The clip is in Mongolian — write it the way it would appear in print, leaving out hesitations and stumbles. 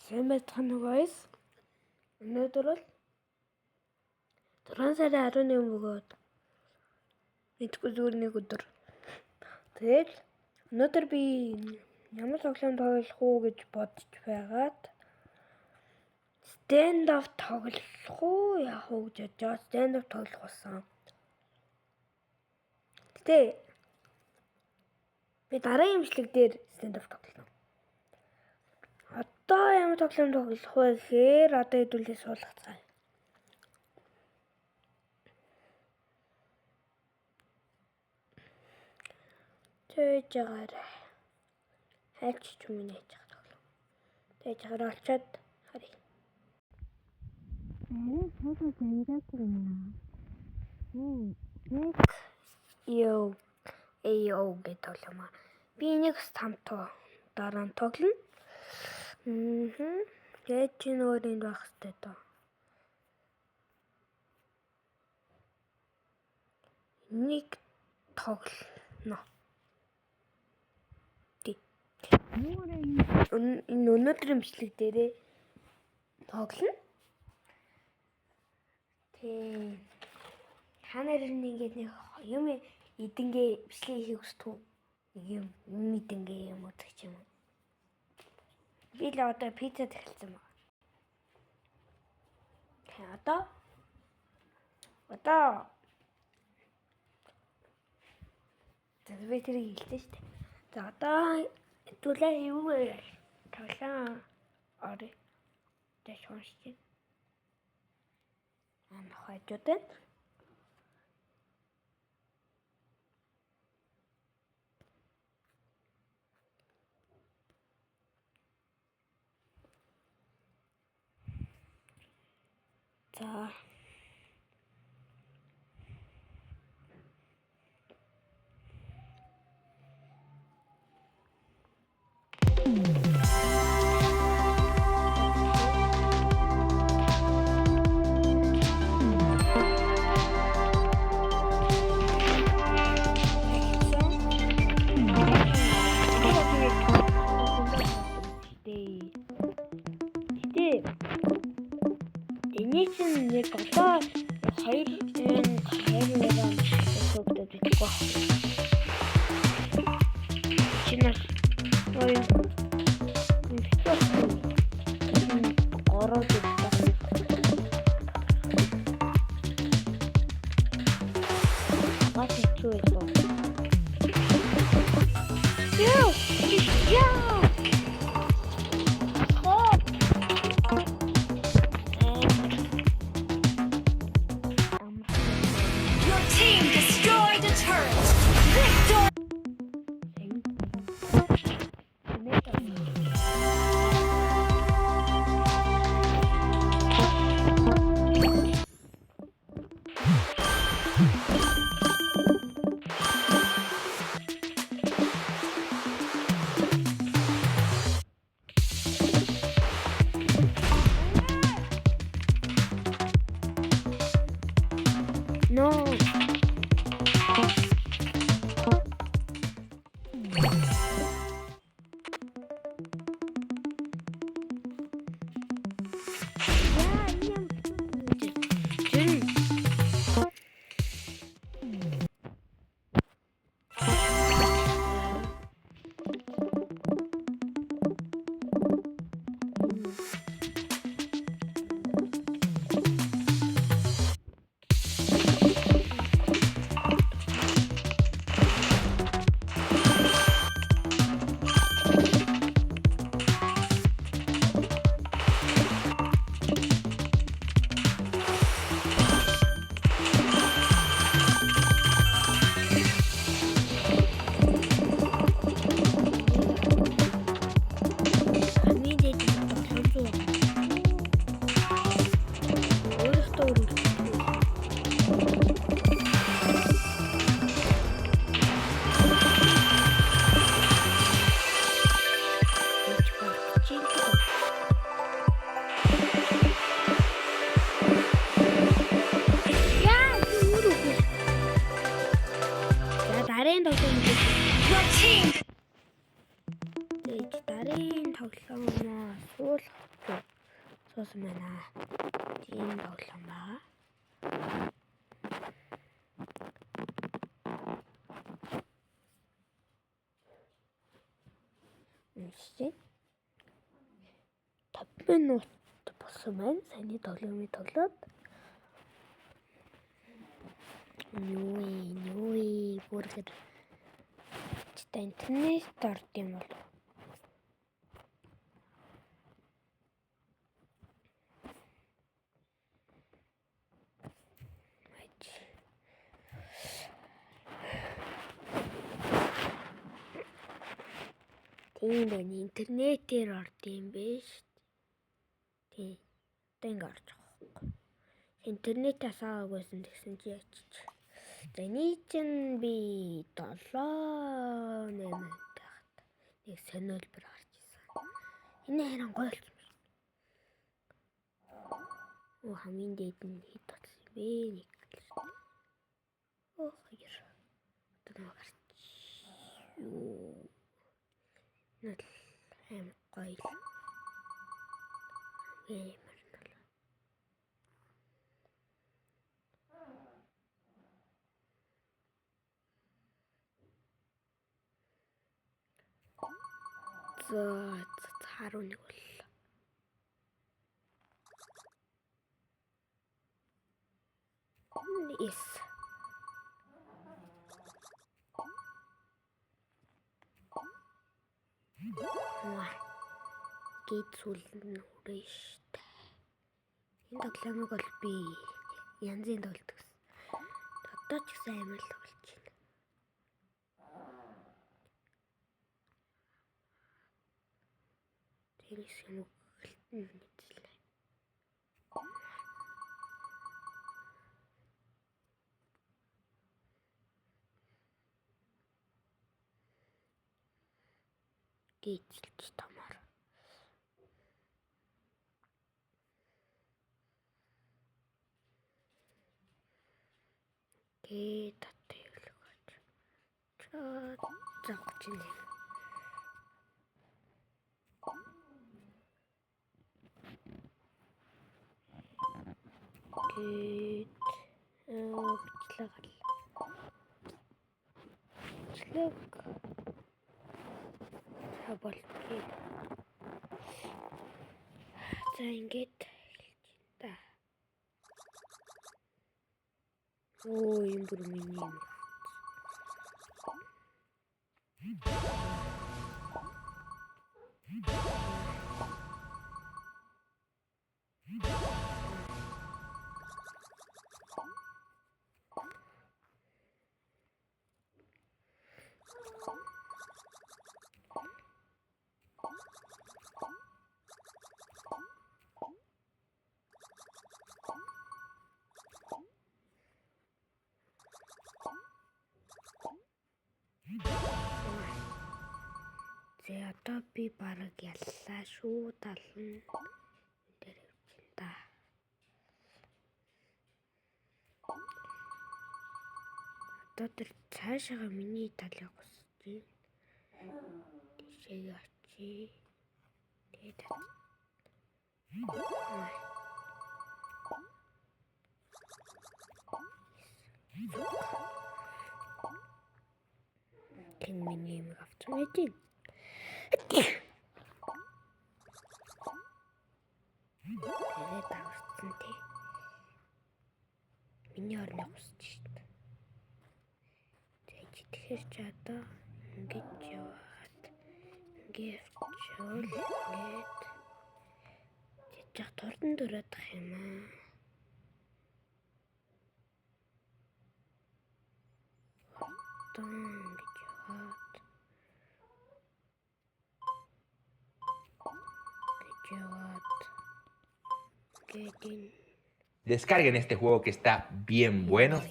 Сайн байцгаана уу guys. Өнөөдөр бол 6 сарын 11 бөгөөд мэдгүй зүгээр нэг өдөр. Тэгэл өнөөдөр би ямар тоглоом тоглох уу гэж бодож байгаад stand up тоглох уу яах уу гэж бодож stand up тоглох болсон. Гэтэ би дараагийн имжлэг дээр stand up тоглоно. Одоо ямар тоглоом тоглох вэ гэхээр одоо хэдүүлээ суулгах цаа. Тэгэж байгаарай. Хайч ч юм нээж байгаа тоглоом. Тэгэж байгаарай олчоод харъя. Фото зэнжээгүй юм. Йоо гэдэг тоглоом. Би энийг самтаа дараа нь тоглоно. Тэгээд чи нөгөө энд байх хэрэгтэй доо. Энийг тоглоно. Энэ өнөөдрийн бичлэг дээрээ тоглоно. Тэг. Ханаар ингээд нэг юм эдэнгээ бичлэг хийх хүсдэг. Нэг юм эдэнгээ юм уу гэх юм. Би л одоо пицца тэгэлцсэн байна. Одоо би тэрийг хэлсэн шүү дээ. За одоо хэдүүлээ юу вэ? Тоглоом. Орой. Дэш хоншиг. Хойдод. За. Энийг нэг одоо 2 өгдөг гэдэг ба. Чинээс ой ороод Your team destroyed a turret. тоглоомоо суулгах суусан байна. Тийм тоглоом байгаа. Үнэхээр 5 минут болсон байна. Саяны тоглоомыг тоглоод Нүи бүргэр та интернет орд юм бол тийм байна, интернетээр орд юм биш. Тийм. Тэнг орж байгаа. Интернетээс аваагүйсэн гэсэн чи ячиж. За энэ чинь би 7-8 тахт нэг сонирхолбор гарч ирсэн. Энэ харин гоё болсон. Оо хамгийн дээд нь хэд болсон бэ? Нэг л. Оо хоёр. Одоо гарч. Юу. Нэл хэм гоё. За харуу нэг бол. Yes. Гэт сүлэн үрээ штэ. Энэ тоглоомыг бол би янзын тоглодог. Одоо ч гэсэн амар л болж байна. Тэрс юм гэлтэн мэдлээ. Гэтэл тамаар. Татэлгэж. Заах чинь. Бичлэг болтгий. За ингээд хэлж та. Оо юм бүр миний юм. За одоо би бараг яллаа шүү, талан дээр явчихна да. Одоо тэр цаашаага миний талыг госчих. Тийшээ очие. Тэгээд Хэн миний юм авч мэдээ. Тэгээд авсан тий. Миний орны гусч шít. Тэгэхээр ч одоо ингэж яваад ингээд чөл ингээд жижиг турдан дөрөдөх юм аа. Ингэж яваад Descarguen este juego que está bien bueno.